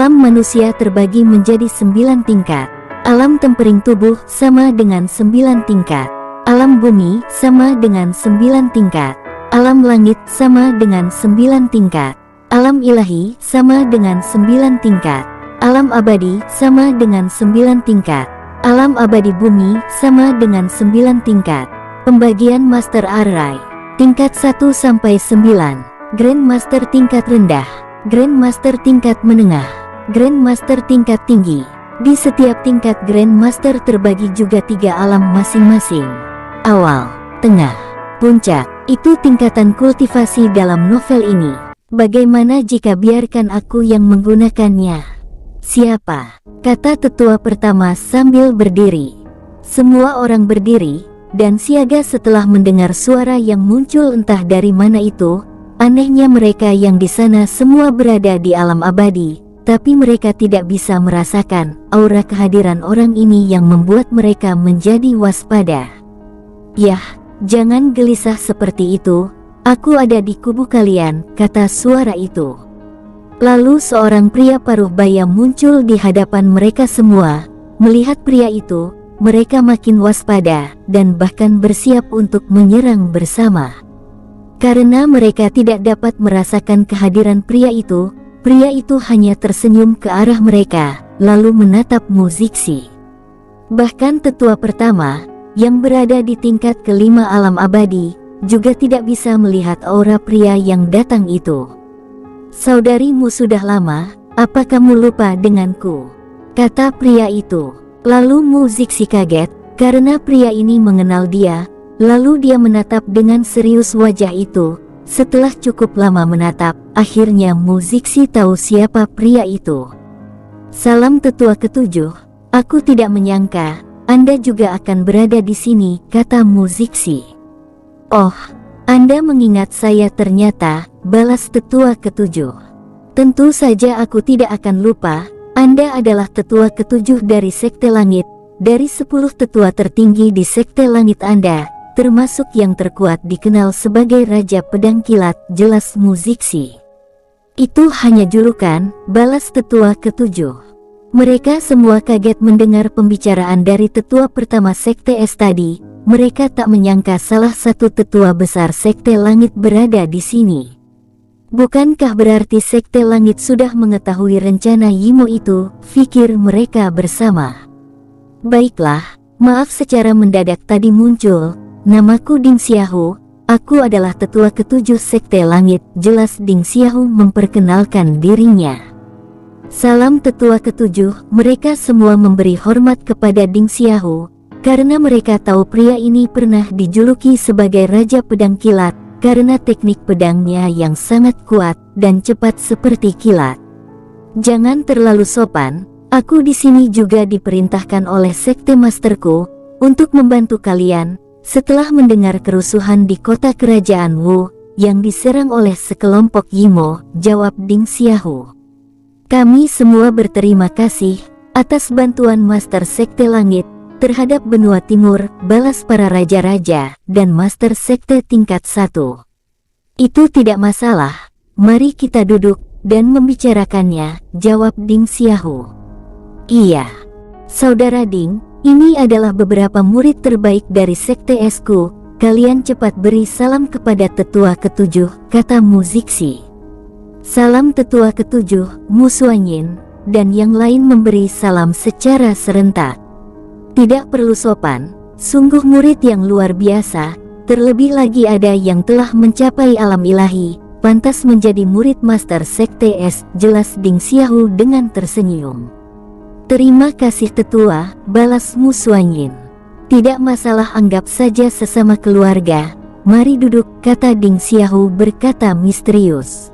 Alam manusia terbagi menjadi 9 tingkat. Alam tempering tubuh sama dengan 9 tingkat. Alam bumi sama dengan 9 tingkat. Alam langit sama dengan 9 tingkat. Alam ilahi sama dengan 9 tingkat. Alam abadi sama dengan 9 tingkat. Alam abadi bumi sama dengan 9 tingkat. Pembagian Master Array. Tingkat 1 sampai 9. Grandmaster tingkat rendah, Grandmaster tingkat menengah, Grandmaster tingkat tinggi. Di setiap tingkat Grandmaster terbagi juga 3 alam masing-masing. Awal, tengah, puncak. Itu tingkatan kultivasi dalam novel ini. Bagaimana jika biarkan aku yang menggunakannya? Siapa? Kata tetua pertama sambil berdiri. Semua orang berdiri dan siaga setelah mendengar suara yang muncul entah dari mana itu. Anehnya mereka yang di sana semua berada di alam abadi, tapi mereka tidak bisa merasakan aura kehadiran orang ini yang membuat mereka menjadi waspada. Yah, jangan gelisah seperti itu, aku ada di kubu kalian, kata suara itu. Lalu seorang pria paruh baya muncul di hadapan mereka semua. Melihat pria itu, mereka makin waspada dan bahkan bersiap untuk menyerang bersama. Karena mereka tidak dapat merasakan kehadiran pria itu hanya tersenyum ke arah mereka, lalu menatap Muziksi. Bahkan tetua pertama, yang berada di tingkat kelima alam abadi, juga tidak bisa melihat aura pria yang datang itu. Saudarimu sudah lama, apa kamu lupa denganku? Kata pria itu. Lalu Muziksi kaget, karena pria ini mengenal dia. Lalu dia menatap dengan serius wajah itu. Setelah cukup lama menatap, akhirnya Muziksi tahu siapa pria itu. Salam tetua ketujuh, aku tidak menyangka Anda juga akan berada di sini, kata Muziksi. Oh, Anda mengingat saya ternyata, balas tetua ketujuh. Tentu saja aku tidak akan lupa, Anda adalah tetua ketujuh dari Sekte Langit, dari 10 tetua tertinggi di Sekte Langit Anda. Termasuk yang terkuat dikenal sebagai Raja Pedang Kilat, jelas Muziksi. Itu hanya julukan, balas tetua ketujuh. Mereka semua kaget mendengar pembicaraan dari tetua pertama Sekte Es tadi. Mereka tak menyangka salah satu tetua besar Sekte Langit berada di sini. Bukankah berarti Sekte Langit sudah mengetahui rencana Yimo itu, pikir mereka bersama. Baiklah, maaf secara mendadak tadi muncul. Namaku Ding Xiaohu, aku adalah tetua ketujuh Sekte Langit, jelas Ding Xiaohu memperkenalkan dirinya. Salam tetua ketujuh, mereka semua memberi hormat kepada Ding Xiaohu, karena mereka tahu pria ini pernah dijuluki sebagai Raja Pedang Kilat, karena teknik pedangnya yang sangat kuat dan cepat seperti kilat. Jangan terlalu sopan, aku di sini juga diperintahkan oleh Sekte Masterku, untuk membantu kalian. Setelah mendengar kerusuhan di kota kerajaan Wu, yang diserang oleh sekelompok Yimo, jawab Ding Xiaohu. Kami semua berterima kasih, atas bantuan Master Sekte Langit, terhadap benua timur, balas para raja-raja, dan Master Sekte tingkat 1. Itu tidak masalah, mari kita duduk, dan membicarakannya, jawab Ding Xiaohu. Iya, Saudara Ding. Ini adalah beberapa murid terbaik dari Sekte Esku, kalian cepat beri salam kepada tetua ketujuh, kata Muziksi. Salam tetua ketujuh, Mu Suanyin, dan yang lain memberi salam secara serentak. Tidak perlu sopan, sungguh murid yang luar biasa, terlebih lagi ada yang telah mencapai alam ilahi, pantas menjadi murid Master Sekte Es, jelas Ding Xiaohu dengan tersenyum. Terima kasih tetua, balas Mu Suanyin. Tidak masalah, anggap saja sesama keluarga. Mari duduk, kata Ding Xiaohu berkata misterius.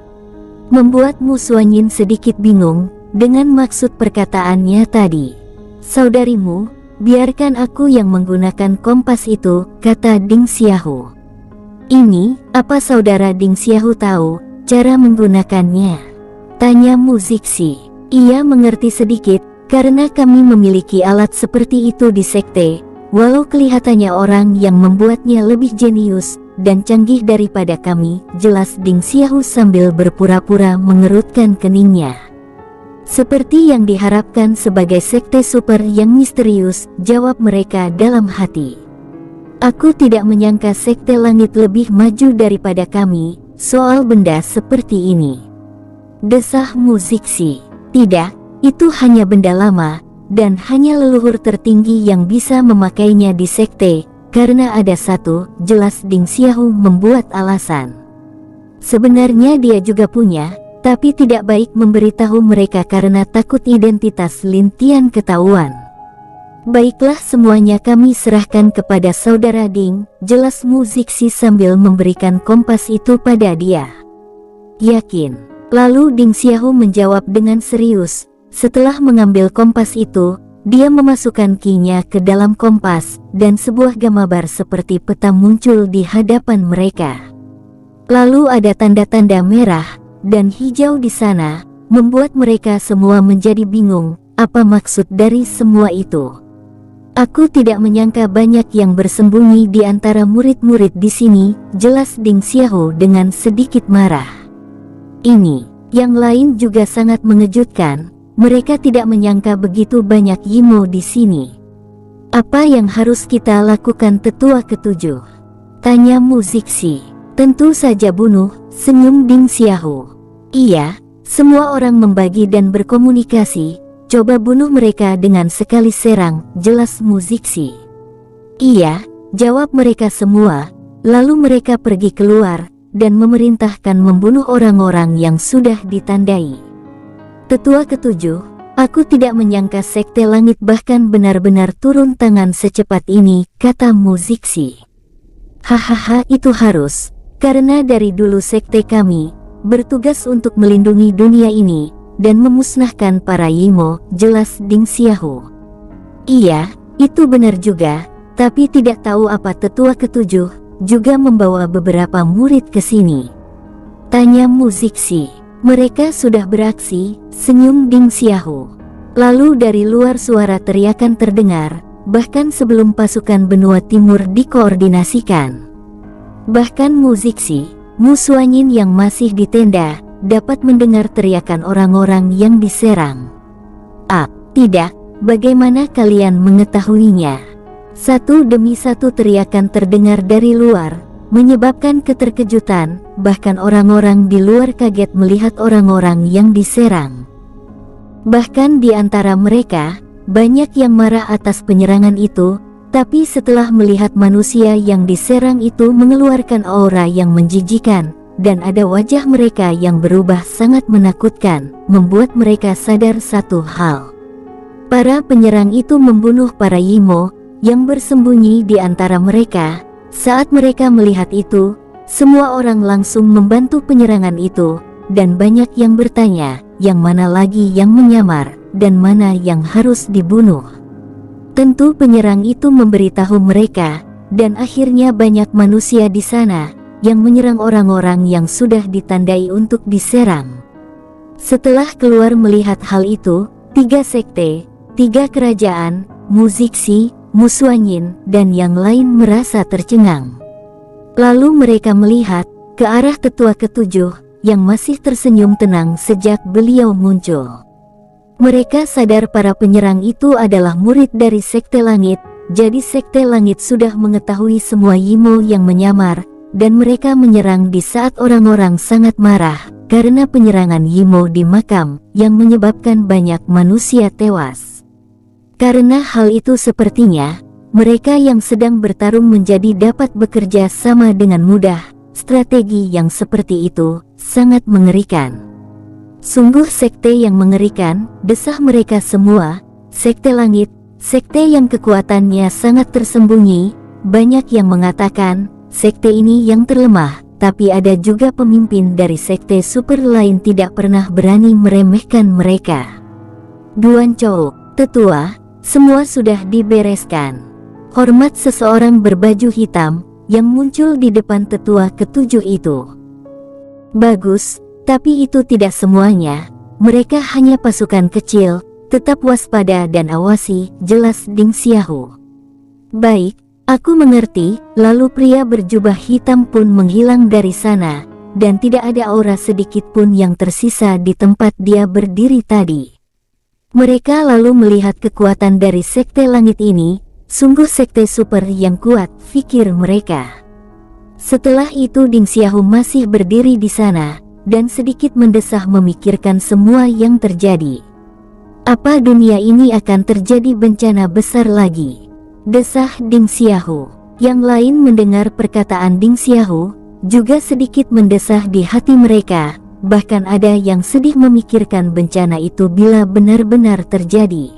Membuat Mu Suanyin sedikit bingung dengan maksud perkataannya tadi. Saudarimu, biarkan aku yang menggunakan kompas itu, kata Ding Xiaohu. Ini, apa saudara Ding Xiaohu tahu cara menggunakannya? Tanya Muziksi. Ia mengerti sedikit, karena kami memiliki alat seperti itu di sekte, walau kelihatannya orang yang membuatnya lebih jenius dan canggih daripada kami, jelas Ding Xiaohu sambil berpura-pura mengerutkan keningnya. Seperti yang diharapkan sebagai sekte super yang misterius, jawab mereka dalam hati. Aku tidak menyangka sekte langit lebih maju daripada kami, soal benda seperti ini. Desah Muziksi. Tidak, itu hanya benda lama, dan hanya leluhur tertinggi yang bisa memakainya di sekte, karena ada satu, jelas Ding Xiaohu membuat alasan. Sebenarnya dia juga punya, tapi tidak baik memberitahu mereka karena takut identitas Lin Tian ketahuan. Baiklah, semuanya kami serahkan kepada saudara Ding, jelas Muziksi sambil memberikan kompas itu pada dia. Yakin? Lalu Ding Xiaohu menjawab dengan serius. Setelah mengambil kompas itu, dia memasukkan kinya ke dalam kompas, dan sebuah gambar seperti peta muncul di hadapan mereka. Lalu ada tanda-tanda merah dan hijau di sana, membuat mereka semua menjadi bingung, apa maksud dari semua itu. Aku tidak menyangka banyak yang bersembunyi di antara murid-murid di sini, jelas Ding Xiaohu dengan sedikit marah. Ini, yang lain juga sangat mengejutkan, mereka tidak menyangka begitu banyak Yimo di sini. Apa yang harus kita lakukan tetua ketujuh? Tanya Muziksi. Tentu saja bunuh, senyum Ding Xiaohu. Iya, semua orang membagi dan berkomunikasi, coba bunuh mereka dengan sekali serang, jelas Muziksi. Iya, jawab mereka semua, lalu mereka pergi keluar, dan memerintahkan membunuh orang-orang yang sudah ditandai. Tetua ketujuh, aku tidak menyangka sekte langit bahkan benar-benar turun tangan secepat ini, kata Muziksi. Hahaha, itu harus, karena dari dulu sekte kami bertugas untuk melindungi dunia ini dan memusnahkan para Yimo, jelas Ding Xiaohu. Iya, itu benar juga, tapi tidak tahu apa tetua ketujuh juga membawa beberapa murid ke sini. Tanya Muziksi. Mereka sudah beraksi, senyum Ding Xiaohu. Lalu dari luar suara teriakan terdengar, bahkan sebelum pasukan benua timur dikoordinasikan. Bahkan Muziksi, Musuanyin yang masih di tenda, dapat mendengar teriakan orang-orang yang diserang. Ah, tidak, bagaimana kalian mengetahuinya? Satu demi satu teriakan terdengar dari luar, menyebabkan keterkejutan, bahkan orang-orang di luar kaget melihat orang-orang yang diserang. Bahkan di antara mereka, banyak yang marah atas penyerangan itu, tapi setelah melihat manusia yang diserang itu mengeluarkan aura yang menjijikan, dan ada wajah mereka yang berubah sangat menakutkan, membuat mereka sadar satu hal. Para penyerang itu membunuh para Yimo yang bersembunyi di antara mereka. Saat mereka melihat itu, semua orang langsung membantu penyerangan itu, dan banyak yang bertanya, yang mana lagi yang menyamar, dan mana yang harus dibunuh. Tentu penyerang itu memberitahu mereka, dan akhirnya banyak manusia di sana yang menyerang orang-orang yang sudah ditandai untuk diserang. Setelah keluar melihat hal itu, 3 sekte, 3 kerajaan, Muziksi, Musuanyin, dan yang lain merasa tercengang. Lalu mereka melihat ke arah tetua ketujuh yang masih tersenyum tenang sejak beliau muncul. Mereka sadar para penyerang itu adalah murid dari sekte langit, jadi sekte langit sudah mengetahui semua Yimo yang menyamar, dan mereka menyerang di saat orang-orang sangat marah, karena penyerangan Yimo di makam, yang menyebabkan banyak manusia tewas. Karena hal itu sepertinya, mereka yang sedang bertarung menjadi dapat bekerja sama dengan mudah. Strategi yang seperti itu, sangat mengerikan. Sungguh sekte yang mengerikan, desah mereka semua, sekte langit, sekte yang kekuatannya sangat tersembunyi. Banyak yang mengatakan, sekte ini yang terlemah, tapi ada juga pemimpin dari sekte super lain tidak pernah berani meremehkan mereka. Duan Chou, tetua, semua sudah dibereskan. Hormat seseorang berbaju hitam, yang muncul di depan tetua ketujuh itu. Bagus. Tapi itu tidak semuanya, mereka hanya pasukan kecil, tetap waspada dan awasi, jelas Ding Xiaohu. Baik, aku mengerti, lalu pria berjubah hitam pun menghilang dari sana, dan tidak ada aura sedikit pun yang tersisa di tempat dia berdiri tadi. Mereka lalu melihat kekuatan dari sekte langit ini, sungguh sekte super yang kuat, pikir mereka. Setelah itu Ding Xiaohu masih berdiri di sana, dan sedikit mendesah memikirkan semua yang terjadi. Apa dunia ini akan terjadi bencana besar lagi? Desah Ding Xiaohu. Yang lain mendengar perkataan Ding Xiaohu, juga sedikit mendesah di hati mereka, bahkan ada yang sedih memikirkan bencana itu bila benar-benar terjadi.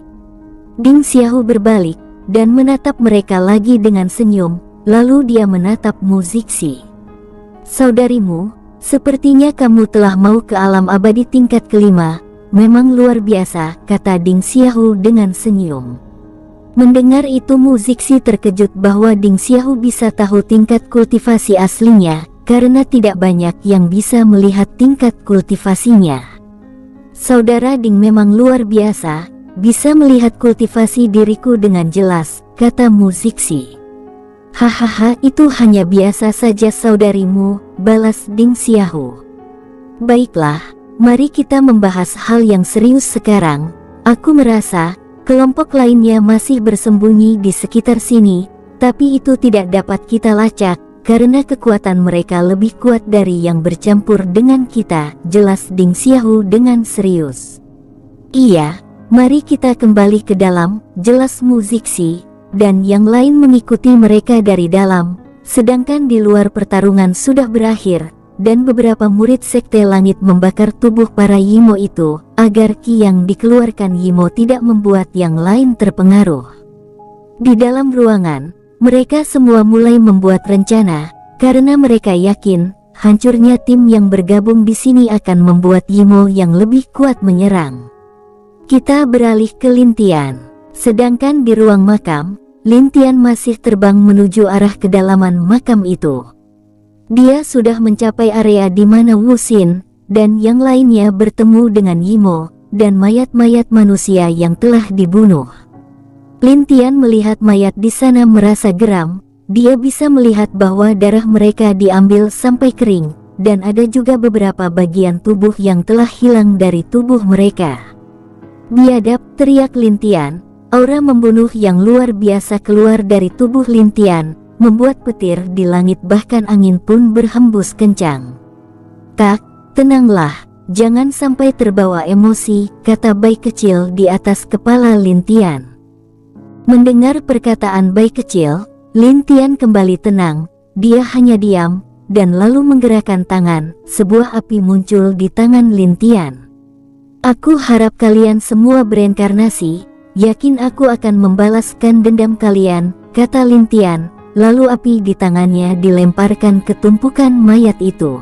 Ding Xiaohu berbalik, dan menatap mereka lagi dengan senyum, lalu dia menatap Mu Zixi. Saudarimu, sepertinya kamu telah mau ke alam abadi tingkat kelima, memang luar biasa, kata Ding Xiaohu dengan senyum. Mendengar itu Mu Zixi terkejut bahwa Ding Xiaohu bisa tahu tingkat kultivasi aslinya, karena tidak banyak yang bisa melihat tingkat kultivasinya. Saudara Ding memang luar biasa, bisa melihat kultivasi diriku dengan jelas, kata Mu Zixi. Hahaha, itu hanya biasa saja saudarimu, balas Ding Xiaohu. Baiklah, mari kita membahas hal yang serius sekarang. Aku merasa kelompok lainnya masih bersembunyi di sekitar sini, tapi itu tidak dapat kita lacak, karena kekuatan mereka lebih kuat dari yang bercampur dengan kita, jelas Ding Xiaohu dengan serius. Iya, mari kita kembali ke dalam, jelas Mu Zixi, dan yang lain mengikuti mereka dari dalam, sedangkan di luar pertarungan sudah berakhir, dan beberapa murid sekte langit membakar tubuh para Yimo itu, agar ki yang dikeluarkan Yimo tidak membuat yang lain terpengaruh. Di dalam ruangan, mereka semua mulai membuat rencana, karena mereka yakin, hancurnya tim yang bergabung di sini akan membuat Yimo yang lebih kuat menyerang. Kita beralih ke Lintian. Sedangkan di ruang makam, Lintian masih terbang menuju arah kedalaman makam itu. Dia sudah mencapai area di mana Wu Xin dan yang lainnya bertemu dengan Yimo dan mayat-mayat manusia yang telah dibunuh. Lintian melihat mayat di sana merasa geram. Dia bisa melihat bahwa darah mereka diambil sampai kering, dan ada juga beberapa bagian tubuh yang telah hilang dari tubuh mereka. Biadab, teriak Lintian. Aura membunuh yang luar biasa keluar dari tubuh Lintian, membuat petir di langit bahkan angin pun berhembus kencang. Tak, tenanglah, jangan sampai terbawa emosi, kata bayi kecil di atas kepala Lintian. Mendengar perkataan bayi kecil, Lintian kembali tenang, dia hanya diam, dan lalu menggerakkan tangan, sebuah api muncul di tangan Lintian. Aku harap kalian semua bereinkarnasi, yakin aku akan membalaskan dendam kalian, kata Lintian. Lalu api di tangannya dilemparkan ke tumpukan mayat itu.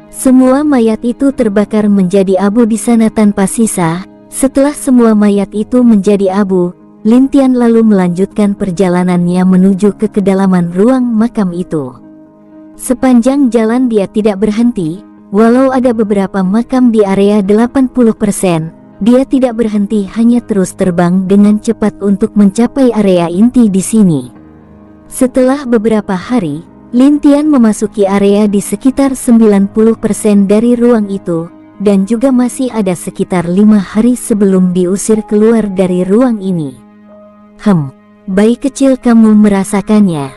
Semua mayat itu terbakar menjadi abu di sana tanpa sisa. Setelah semua mayat itu menjadi abu, Lintian lalu melanjutkan perjalanannya menuju ke kedalaman ruang makam itu. Sepanjang jalan dia tidak berhenti, walau ada beberapa makam di area 80%, dia tidak berhenti hanya terus terbang dengan cepat untuk mencapai area inti di sini. Setelah beberapa hari, Lintian memasuki area di sekitar 90% dari ruang itu, dan juga masih ada sekitar 5 hari sebelum diusir keluar dari ruang ini. Bayi kecil kamu merasakannya?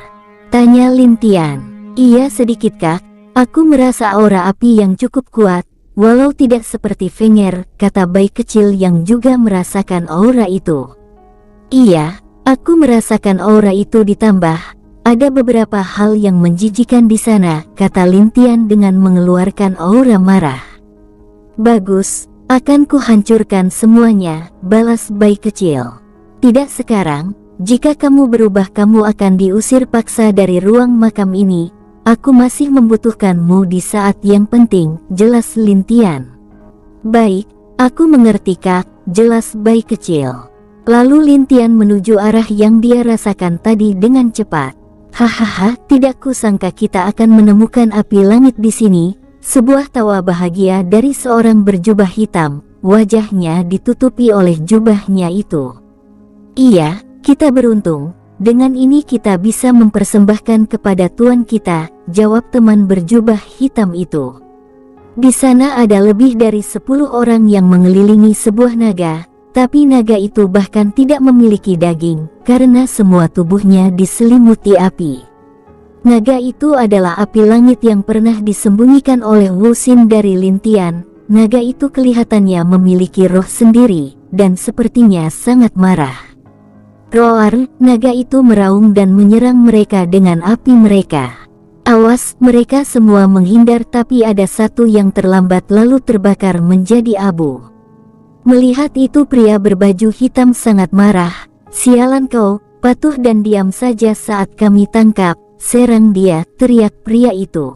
Tanya Lintian. Iya sedikit kak, aku merasa aura api yang cukup kuat, walau tidak seperti Fenger, kata bayi kecil yang juga merasakan aura itu. Iya, aku merasakan aura itu ditambah, ada beberapa hal yang menjijikan di sana, kata Lintian dengan mengeluarkan aura marah. Bagus, akan kuhancurkan semuanya, balas bayi kecil. Tidak sekarang, jika kamu berubah kamu akan diusir paksa dari ruang makam ini, aku masih membutuhkanmu di saat yang penting, jelas Lintian. Baik, aku mengerti kak, jelas bayi kecil. Lalu Lintian menuju arah yang dia rasakan tadi dengan cepat. Hahaha, tidak kusangka kita akan menemukan api langit di sini. Sebuah tawa bahagia dari seorang berjubah hitam, wajahnya ditutupi oleh jubahnya itu. Iya, kita beruntung, dengan ini kita bisa mempersembahkan kepada Tuan kita, jawab teman berjubah hitam itu. Di sana ada lebih dari 10 orang yang mengelilingi sebuah naga, Tapi naga itu bahkan tidak memiliki daging, karena semua tubuhnya diselimuti api. Naga itu adalah api langit yang pernah disembunyikan oleh Wuxin dari Lintian. Naga itu kelihatannya memiliki roh sendiri, dan sepertinya sangat marah. Roar, naga itu meraung dan menyerang mereka dengan api mereka. Awas, mereka semua menghindar, tapi ada satu yang terlambat lalu terbakar menjadi abu. Melihat itu pria berbaju hitam sangat marah. Sialan kau, patuh dan diam saja saat kami tangkap, serang dia, teriak pria itu.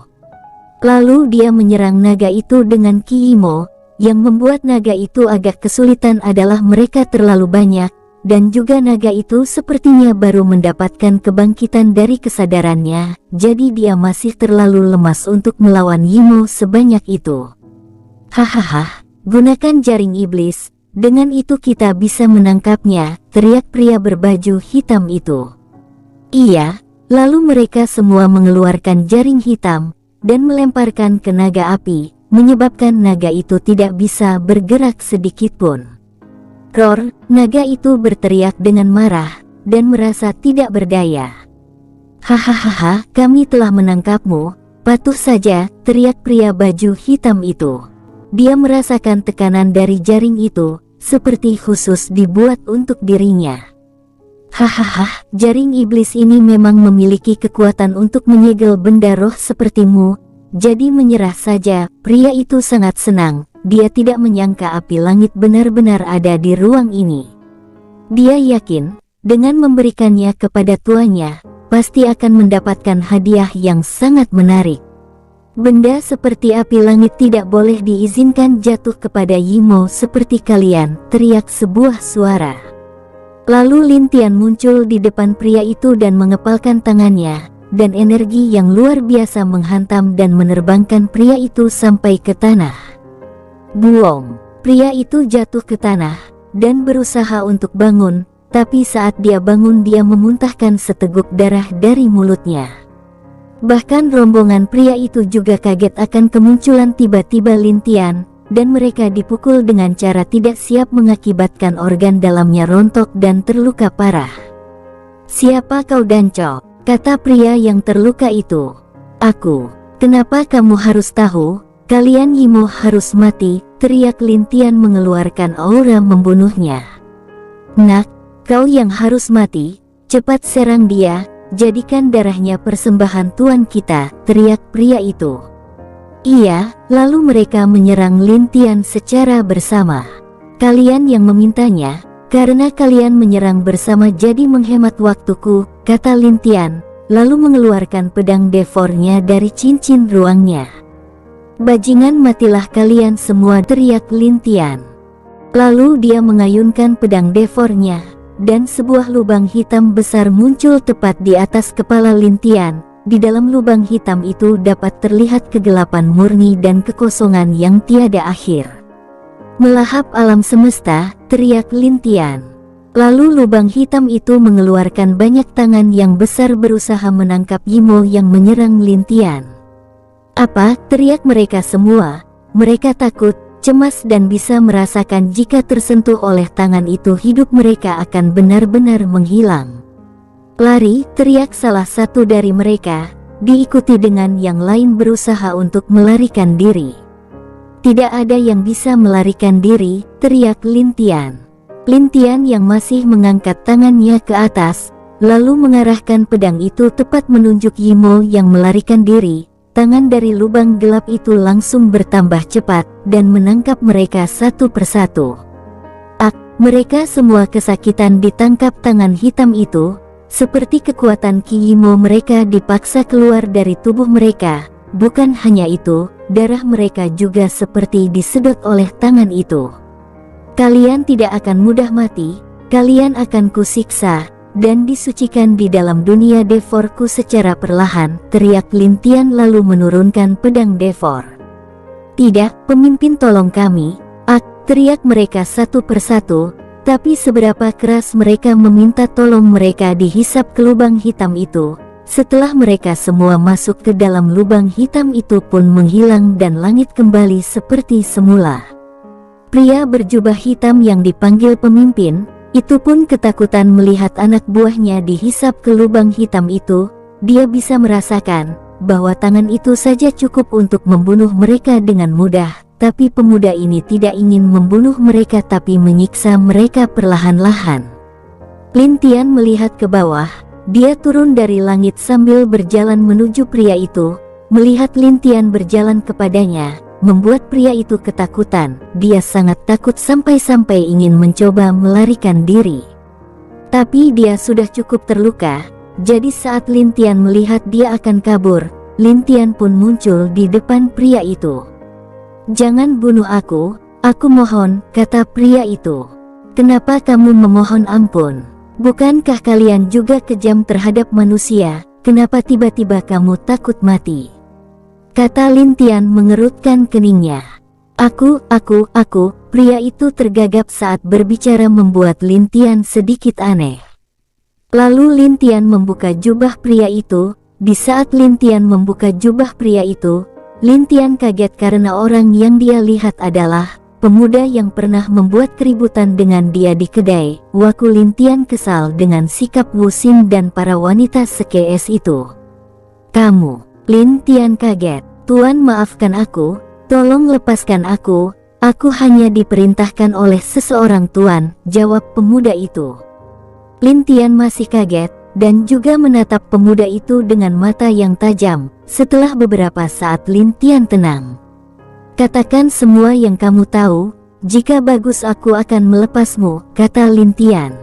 Lalu dia menyerang naga itu dengan Kiimo. Yang membuat naga itu agak kesulitan adalah mereka terlalu banyak, dan juga naga itu sepertinya baru mendapatkan kebangkitan dari kesadarannya, jadi dia masih terlalu lemas untuk melawan Yimo sebanyak itu. Hahaha. Gunakan jaring iblis, dengan itu kita bisa menangkapnya, teriak pria berbaju hitam itu. Iya, lalu mereka semua mengeluarkan jaring hitam, dan melemparkan ke naga api, menyebabkan naga itu tidak bisa bergerak sedikitpun. Roar, naga itu berteriak dengan marah, dan merasa tidak berdaya. Hahaha, kami telah menangkapmu, patuh saja, teriak pria baju hitam itu. Dia merasakan tekanan dari jaring itu, seperti khusus dibuat untuk dirinya. Hahaha, jaring iblis ini memang memiliki kekuatan untuk menyegel benda roh sepertimu, jadi menyerah saja. Pria itu sangat senang, dia tidak menyangka api langit benar-benar ada di ruang ini. Dia yakin, dengan memberikannya kepada tuannya, pasti akan mendapatkan hadiah yang sangat menarik. Benda seperti api langit tidak boleh diizinkan jatuh kepada Yimo seperti kalian, teriak sebuah suara. Lalu Lintian muncul di depan pria itu dan mengepalkan tangannya, dan energi yang luar biasa menghantam dan menerbangkan pria itu sampai ke tanah. Buong! Pria itu jatuh ke tanah, dan berusaha untuk bangun, tapi saat dia bangun dia memuntahkan seteguk darah dari mulutnya. Bahkan rombongan pria itu juga kaget akan kemunculan tiba-tiba Lintian, dan mereka dipukul dengan cara tidak siap mengakibatkan organ dalamnya rontok dan terluka parah. Siapa kau Danco? Kata pria yang terluka itu. Aku. Kenapa kamu harus tahu? Kalian Yimo harus mati, teriak Lintian mengeluarkan aura membunuhnya. Nak, kau yang harus mati, cepat serang dia. Jadikan darahnya persembahan tuan kita, teriak pria itu. Iya, lalu mereka menyerang Lintian secara bersama. Kalian yang memintanya, karena kalian menyerang bersama jadi menghemat waktuku, kata Lintian, lalu mengeluarkan pedang devornya dari cincin ruangnya. Bajingan matilah kalian semua, teriak Lintian. Lalu dia mengayunkan pedang devornya, dan sebuah lubang hitam besar muncul tepat di atas kepala Lintian. Di dalam lubang hitam itu dapat terlihat kegelapan murni dan kekosongan yang tiada akhir. Melahap alam semesta, teriak Lintian. Lalu lubang hitam itu mengeluarkan banyak tangan yang besar berusaha menangkap Yimo yang menyerang Lintian. Apa? Teriak mereka semua. Mereka takut, cemas dan bisa merasakan jika tersentuh oleh tangan itu hidup mereka akan benar-benar menghilang. Lari, teriak salah satu dari mereka, diikuti dengan yang lain berusaha untuk melarikan diri. Tidak ada yang bisa melarikan diri, teriak Lintian. Lintian yang masih mengangkat tangannya ke atas, lalu mengarahkan pedang itu tepat menunjuk Yimo yang melarikan diri. Tangan dari lubang gelap itu langsung bertambah cepat, dan menangkap mereka satu persatu. Mereka semua kesakitan ditangkap tangan hitam itu, seperti kekuatan Ki Yimo mereka dipaksa keluar dari tubuh mereka. Bukan hanya itu, darah mereka juga seperti disedot oleh tangan itu. Kalian tidak akan mudah mati, kalian akan kusiksa dan disucikan di dalam dunia devorku secara perlahan, teriak Lintian lalu menurunkan pedang devor. Tidak, pemimpin tolong kami, teriak mereka satu persatu, tapi seberapa keras mereka meminta tolong mereka dihisap ke lubang hitam itu. Setelah mereka semua masuk ke dalam lubang hitam itu pun menghilang dan langit kembali seperti semula. Pria berjubah hitam yang dipanggil pemimpin, itu pun ketakutan melihat anak buahnya dihisap ke lubang hitam itu. Dia bisa merasakan bahwa tangan itu saja cukup untuk membunuh mereka dengan mudah, tapi pemuda ini tidak ingin membunuh mereka tapi menyiksa mereka perlahan-lahan. Lin Tian melihat ke bawah, dia turun dari langit sambil berjalan menuju pria itu. Melihat Lin Tian berjalan kepadanya, membuat pria itu ketakutan. Dia sangat takut sampai-sampai ingin mencoba melarikan diri. Tapi dia sudah cukup terluka. Jadi saat Lin Tian melihat dia akan kabur, Lin Tian pun muncul di depan pria itu. "Jangan bunuh aku mohon," kata pria itu. "Kenapa kamu memohon ampun? Bukankah kalian juga kejam terhadap manusia? Kenapa tiba-tiba kamu takut mati?" Kata Lin Tian mengerutkan keningnya. Aku, pria itu tergagap saat berbicara membuat Lin Tian sedikit aneh. Lalu Lin Tian membuka jubah pria itu. Di saat Lin Tian membuka jubah pria itu, Lin Tian kaget karena orang yang dia lihat adalah pemuda yang pernah membuat keributan dengan dia di kedai. Waku Lin Tian kesal dengan sikap Wu Xin dan para wanita sekees itu. "Kamu?" Lin Tian kaget. "Tuan, maafkan aku, tolong lepaskan aku hanya diperintahkan oleh seseorang tuan," jawab pemuda itu. Lin Tian masih kaget, dan juga menatap pemuda itu dengan mata yang tajam. Setelah beberapa saat Lin Tian tenang. "Katakan semua yang kamu tahu, jika bagus aku akan melepasmu," kata Lin Tian.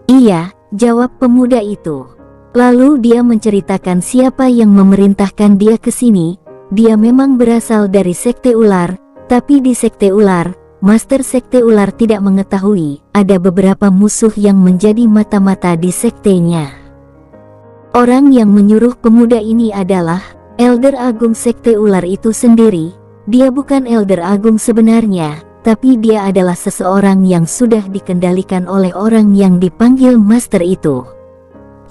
Iya, jawab pemuda itu. Lalu dia menceritakan siapa yang memerintahkan dia ke sini. Dia memang berasal dari Sekte Ular, tapi di Sekte Ular, Master Sekte Ular tidak mengetahui ada beberapa musuh yang menjadi mata-mata di sektenya. Orang yang menyuruh pemuda ini adalah Elder Agung Sekte Ular itu sendiri. Dia bukan Elder Agung sebenarnya, tapi dia adalah seseorang yang sudah dikendalikan oleh orang yang dipanggil Master itu.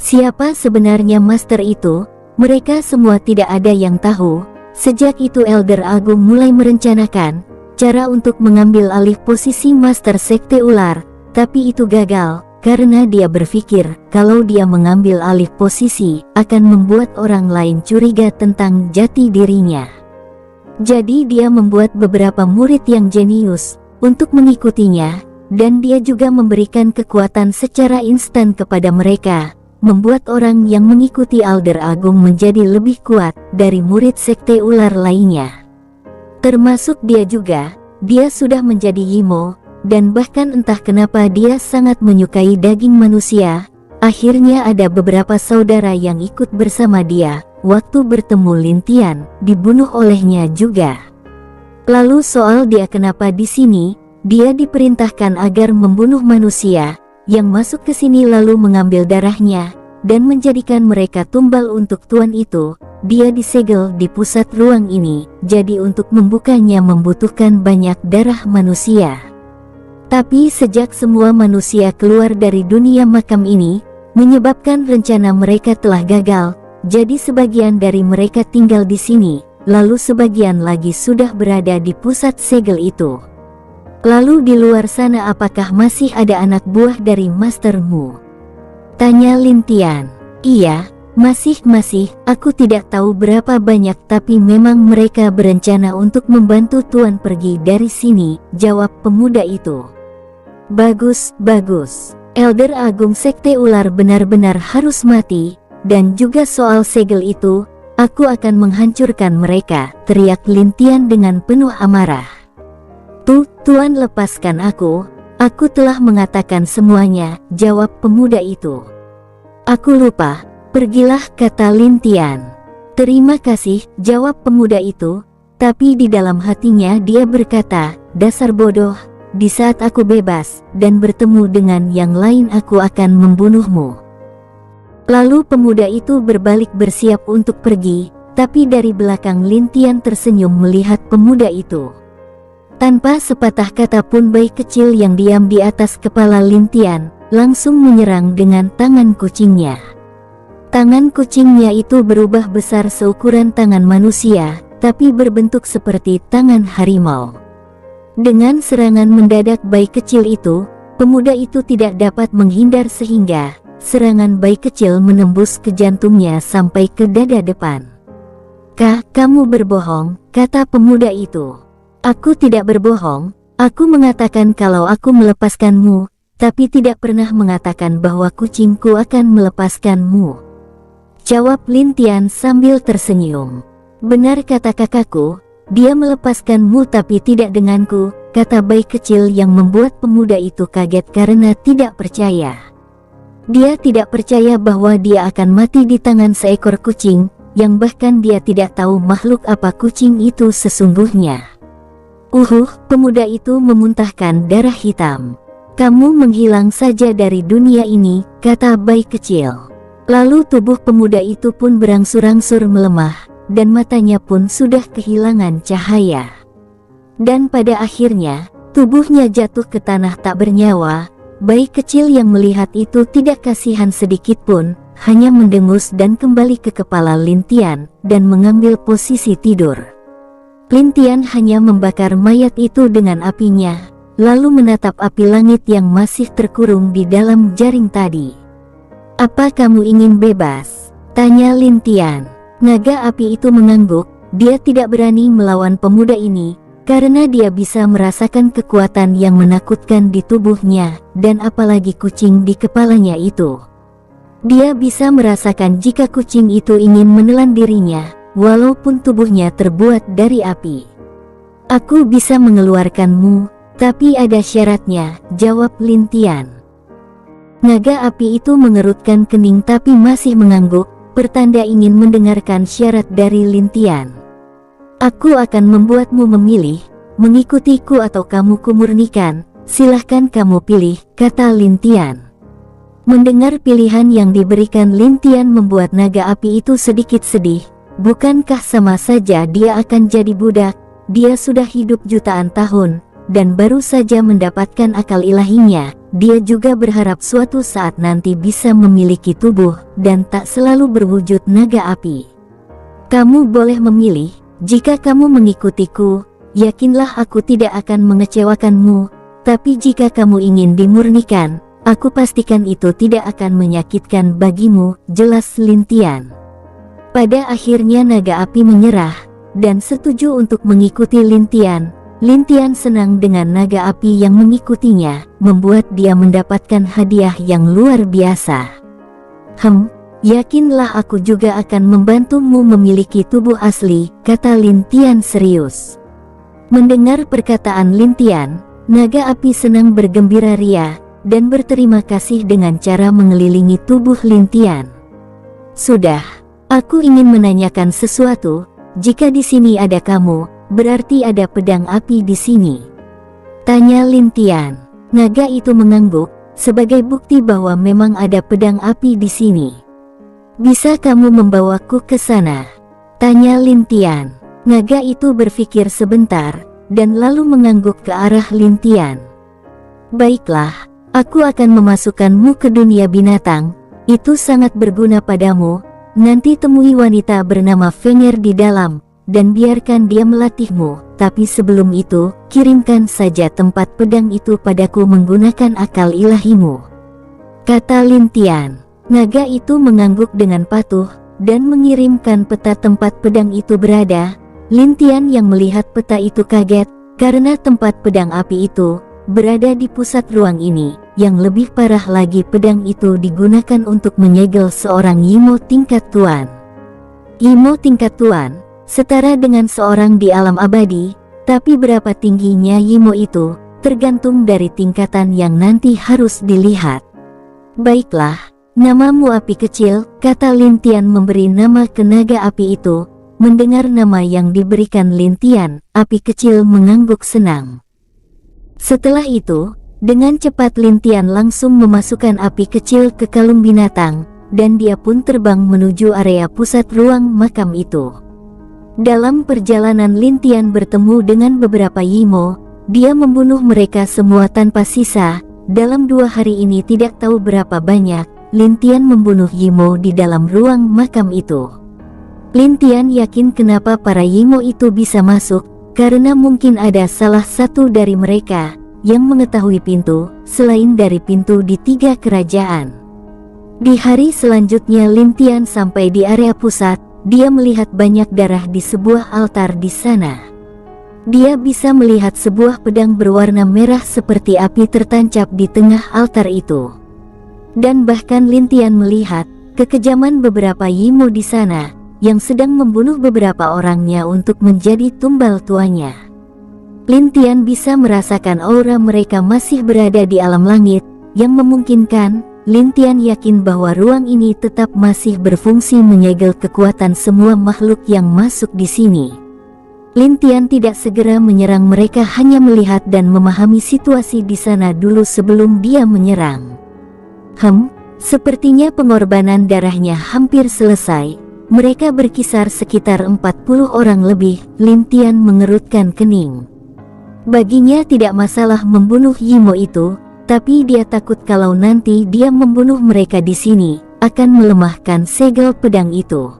Siapa sebenarnya Master itu? Mereka semua tidak ada yang tahu. Sejak itu Elder Agung mulai merencanakan cara untuk mengambil alih posisi Master Sekte Ular, tapi itu gagal, karena dia berpikir kalau dia mengambil alih posisi akan membuat orang lain curiga tentang jati dirinya. Jadi dia membuat beberapa murid yang jenius untuk mengikutinya, dan dia juga memberikan kekuatan secara instan kepada mereka, membuat orang yang mengikuti Elder Agung menjadi lebih kuat dari murid Sekte Ular lainnya. Termasuk dia juga. Dia sudah menjadi Yimo, dan bahkan entah kenapa dia sangat menyukai daging manusia. Akhirnya ada beberapa saudara yang ikut bersama dia. Waktu bertemu Lin Tian, dibunuh olehnya juga. Lalu soal dia kenapa di sini, dia diperintahkan agar membunuh manusia yang masuk ke sini lalu mengambil darahnya dan menjadikan mereka tumbal untuk tuan itu. Dia disegel di pusat ruang ini, jadi untuk membukanya membutuhkan banyak darah manusia. Tapi sejak semua manusia keluar dari dunia makam ini, menyebabkan rencana mereka telah gagal, jadi sebagian dari mereka tinggal di sini, lalu sebagian lagi sudah berada di pusat segel itu. Lalu di luar sana apakah masih ada anak buah dari Mastermu? Tanya Lin Tian. Iya, masih, aku tidak tahu berapa banyak tapi memang mereka berencana untuk membantu tuan pergi dari sini, jawab pemuda itu. Bagus. Elder Agung Sekte Ular benar-benar harus mati, dan juga soal segel itu, aku akan menghancurkan mereka, teriak Lin Tian dengan penuh amarah. Tuan lepaskan aku telah mengatakan semuanya, jawab pemuda itu. Aku lupa. Pergilah, kata Lin Tian. Terima kasih, jawab pemuda itu, tapi di dalam hatinya dia berkata, dasar bodoh, di saat aku bebas dan bertemu dengan yang lain aku akan membunuhmu. Lalu pemuda itu berbalik bersiap untuk pergi, tapi dari belakang Lin Tian tersenyum melihat pemuda itu. Tanpa sepatah kata pun bayi kecil yang diam di atas kepala Lin Tian langsung menyerang dengan tangan kucingnya. Tangan kucingnya itu berubah besar seukuran tangan manusia, tapi berbentuk seperti tangan harimau. Dengan serangan mendadak bayi kecil itu, pemuda itu tidak dapat menghindar sehingga serangan bayi kecil menembus ke jantungnya sampai ke dada depan. "Kak, kamu berbohong," kata pemuda itu. "Aku tidak berbohong, aku mengatakan kalau aku melepaskanmu, tapi tidak pernah mengatakan bahwa kucingku akan melepaskanmu," jawab Lin Tian sambil tersenyum. "Benar kata kakakku, dia melepaskanmu tapi tidak denganku," kata bayi kecil yang membuat pemuda itu kaget karena tidak percaya. Dia tidak percaya bahwa dia akan mati di tangan seekor kucing, yang bahkan dia tidak tahu makhluk apa kucing itu sesungguhnya. Pemuda itu memuntahkan darah hitam. "Kamu menghilang saja dari dunia ini," kata bayi kecil. Lalu tubuh pemuda itu pun berangsur-angsur melemah, dan matanya pun sudah kehilangan cahaya. Dan pada akhirnya, tubuhnya jatuh ke tanah tak bernyawa. Bayi kecil yang melihat itu tidak kasihan sedikit pun, hanya mendengus dan kembali ke kepala Lin Tian, dan mengambil posisi tidur. Lin Tian hanya membakar mayat itu dengan apinya, lalu menatap api langit yang masih terkurung di dalam jaring tadi. "Apa kamu ingin bebas?" tanya Lin Tian. Naga api itu mengangguk, dia tidak berani melawan pemuda ini, karena dia bisa merasakan kekuatan yang menakutkan di tubuhnya, dan apalagi kucing di kepalanya itu. Dia bisa merasakan jika kucing itu ingin menelan dirinya, walaupun tubuhnya terbuat dari api. "Aku bisa mengeluarkanmu, tapi ada syaratnya," jawab Lin Tian. Naga api itu mengerutkan kening tapi masih mengangguk, pertanda ingin mendengarkan syarat dari Lin Tian. "Aku akan membuatmu memilih, mengikutiku atau kamu kumurnikan, silahkan kamu pilih," kata Lin Tian. Mendengar pilihan yang diberikan Lin Tian membuat naga api itu sedikit sedih. Bukankah sama saja dia akan jadi budak? Dia sudah hidup jutaan tahun, dan baru saja mendapatkan akal ilahinya. Dia juga berharap suatu saat nanti bisa memiliki tubuh, dan tak selalu berwujud naga api. "Kamu boleh memilih. Jika kamu mengikutiku, yakinlah aku tidak akan mengecewakanmu. Tapi jika kamu ingin dimurnikan, aku pastikan itu tidak akan menyakitkan bagimu," jelas Lin Tian. Pada akhirnya naga api menyerah, dan setuju untuk mengikuti Lin Tian. Lin Tian senang dengan naga api yang mengikutinya, membuat dia mendapatkan hadiah yang luar biasa. "Yakinlah aku juga akan membantumu memiliki tubuh asli," kata Lin Tian serius. Mendengar perkataan Lin Tian, naga api senang bergembira ria, dan berterima kasih dengan cara mengelilingi tubuh Lin Tian. "Sudah, aku ingin menanyakan sesuatu. Jika di sini ada kamu, berarti ada pedang api di sini?" tanya Lin Tian. Naga itu mengangguk, sebagai bukti bahwa memang ada pedang api di sini. "Bisa kamu membawaku ke sana?" tanya Lin Tian. Naga itu berpikir sebentar, dan lalu mengangguk ke arah Lin Tian. "Baiklah, aku akan memasukkanmu ke dunia binatang. Itu sangat berguna padamu. Nanti temui wanita bernama Fenger di dalam, dan biarkan dia melatihmu. Tapi sebelum itu, kirimkan saja tempat pedang itu padaku menggunakan akal ilahimu," kata Lin Tian. Naga itu mengangguk dengan patuh, dan mengirimkan peta tempat pedang itu berada. Lin Tian yang melihat peta itu kaget, karena tempat pedang api itu berada di pusat ruang ini. Yang lebih parah lagi, pedang itu digunakan untuk menyegel seorang Yimo tingkat tuan. Yimo tingkat tuan setara dengan seorang di alam abadi, tapi berapa tingginya Yimo itu tergantung dari tingkatan yang nanti harus dilihat. "Baiklah, namamu api kecil," kata Lin Tian memberi nama ke naga api itu. Mendengar nama yang diberikan Lin Tian, api kecil mengangguk senang. Setelah itu, dengan cepat Lin Tian langsung memasukkan api kecil ke kalung binatang, dan dia pun terbang menuju area pusat ruang makam itu. Dalam perjalanan Lin Tian bertemu dengan beberapa Yimo. Dia membunuh mereka semua tanpa sisa. Dalam 2 hari ini tidak tahu berapa banyak Lin Tian membunuh Yimo di dalam ruang makam itu. Lin Tian yakin kenapa para Yimo itu bisa masuk, karena mungkin ada salah satu dari mereka yang mengetahui pintu selain dari pintu di 3 kerajaan. Di hari selanjutnya Lin Tian sampai di area pusat. Dia melihat banyak darah di sebuah altar di sana. Dia bisa melihat sebuah pedang berwarna merah seperti api tertancap di tengah altar itu. Dan bahkan Lin Tian melihat kekejaman beberapa Yimo di sana yang sedang membunuh beberapa orangnya untuk menjadi tumbal tuannya. Lin Tian bisa merasakan aura mereka masih berada di alam langit, yang memungkinkan Lin Tian yakin bahwa ruang ini tetap masih berfungsi menyegel kekuatan semua makhluk yang masuk di sini. Lin Tian tidak segera menyerang mereka, hanya melihat dan memahami situasi di sana dulu sebelum dia menyerang. Sepertinya pengorbanan darahnya hampir selesai. Mereka berkisar sekitar 40 orang lebih. Lin Tian mengerutkan kening. Baginya tidak masalah membunuh Yimo itu, tapi dia takut kalau nanti dia membunuh mereka di sini, akan melemahkan segel pedang itu.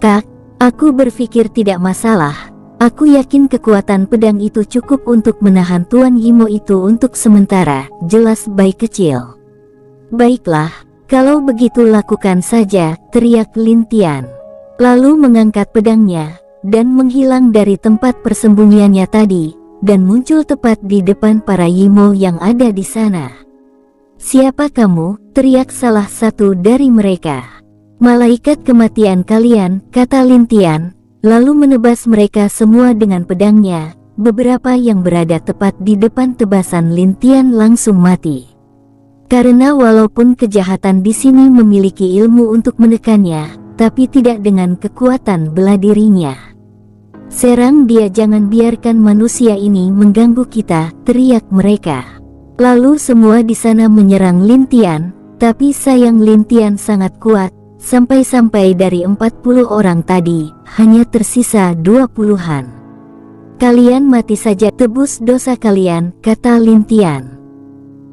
Kak, aku berpikir tidak masalah. Aku yakin kekuatan pedang itu cukup untuk menahan Tuan Yimo itu untuk sementara, jelas bayi kecil. Baiklah, kalau begitu lakukan saja, teriak Lin Tian. Lalu mengangkat pedangnya, dan menghilang dari tempat persembunyiannya tadi, dan muncul tepat di depan para Yimo yang ada di sana. "Siapa kamu?" teriak salah satu dari mereka. "Malaikat kematian kalian," kata Lin Tian, lalu menebas mereka semua dengan pedangnya. Beberapa yang berada tepat di depan tebasan Lin Tian langsung mati. Karena walaupun kejahatan di sini memiliki ilmu untuk menekannya, tapi tidak dengan kekuatan bela dirinya. "Serang dia, jangan biarkan manusia ini mengganggu kita," teriak mereka. Lalu semua di sana menyerang Lin Tian, tapi sayang Lin Tian sangat kuat, sampai-sampai dari 40 orang tadi, hanya tersisa 20-an. "Kalian mati saja, tebus dosa kalian," kata Lin Tian.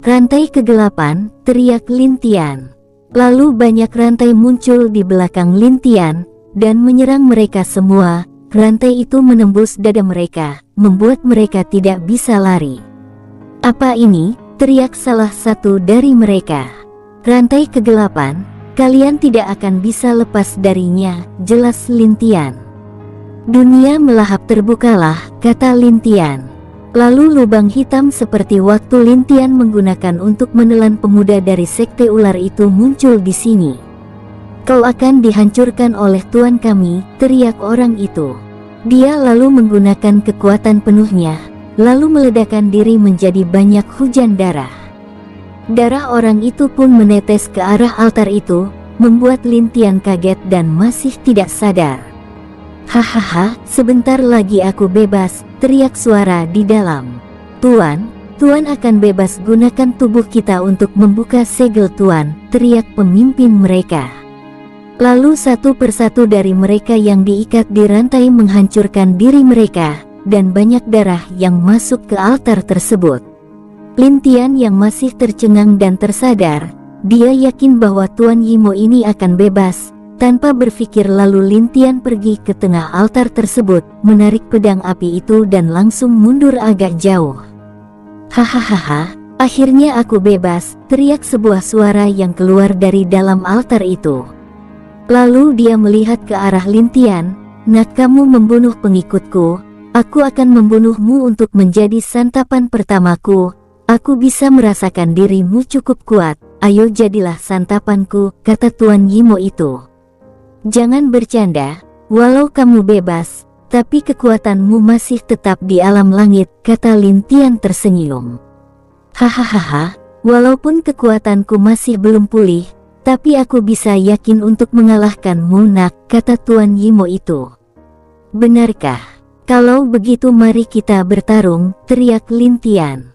"Rantai kegelapan," teriak Lin Tian. Lalu banyak rantai muncul di belakang Lin Tian, dan menyerang mereka semua. Rantai itu menembus dada mereka, membuat mereka tidak bisa lari. "Apa ini?" teriak salah satu dari mereka. "Rantai kegelapan, kalian tidak akan bisa lepas darinya," jelas Lin Tian. "Dunia melahap terbukalah," kata Lin Tian. Lalu lubang hitam seperti waktu Lin Tian menggunakan untuk menelan pemuda dari sekte ular itu muncul di sini. "Kau akan dihancurkan oleh Tuan kami," teriak orang itu. Dia lalu menggunakan kekuatan penuhnya, lalu meledakkan diri menjadi banyak hujan darah. Darah orang itu pun menetes ke arah altar itu, membuat Lin Tian kaget dan masih tidak sadar. "Hahaha, sebentar lagi aku bebas," teriak suara di dalam. Tuan akan bebas, gunakan tubuh kita untuk membuka segel Tuan," teriak pemimpin mereka. Lalu satu persatu dari mereka yang diikat di rantai menghancurkan diri mereka, dan banyak darah yang masuk ke altar tersebut. Lin Tian yang masih tercengang dan tersadar, dia yakin bahwa Tuan Yimo ini akan bebas. Tanpa berpikir lalu Lin Tian pergi ke tengah altar tersebut, menarik pedang api itu dan langsung mundur agak jauh. "Hahaha, akhirnya aku bebas," teriak sebuah suara yang keluar dari dalam altar itu. Lalu dia melihat ke arah Lin Tian. "Nak, kamu membunuh pengikutku, aku akan membunuhmu untuk menjadi santapan pertamaku. Aku bisa merasakan dirimu cukup kuat, ayo jadilah santapanku," kata Tuan Yimo itu. "Jangan bercanda, walau kamu bebas, tapi kekuatanmu masih tetap di alam langit," kata Lin Tian tersenyum. "Hahaha, walaupun kekuatanku masih belum pulih, tapi aku bisa yakin untuk mengalahkanmu, Nak," kata Tuan Yimo itu. "Benarkah? Kalau begitu mari kita bertarung," teriak Lin Tian.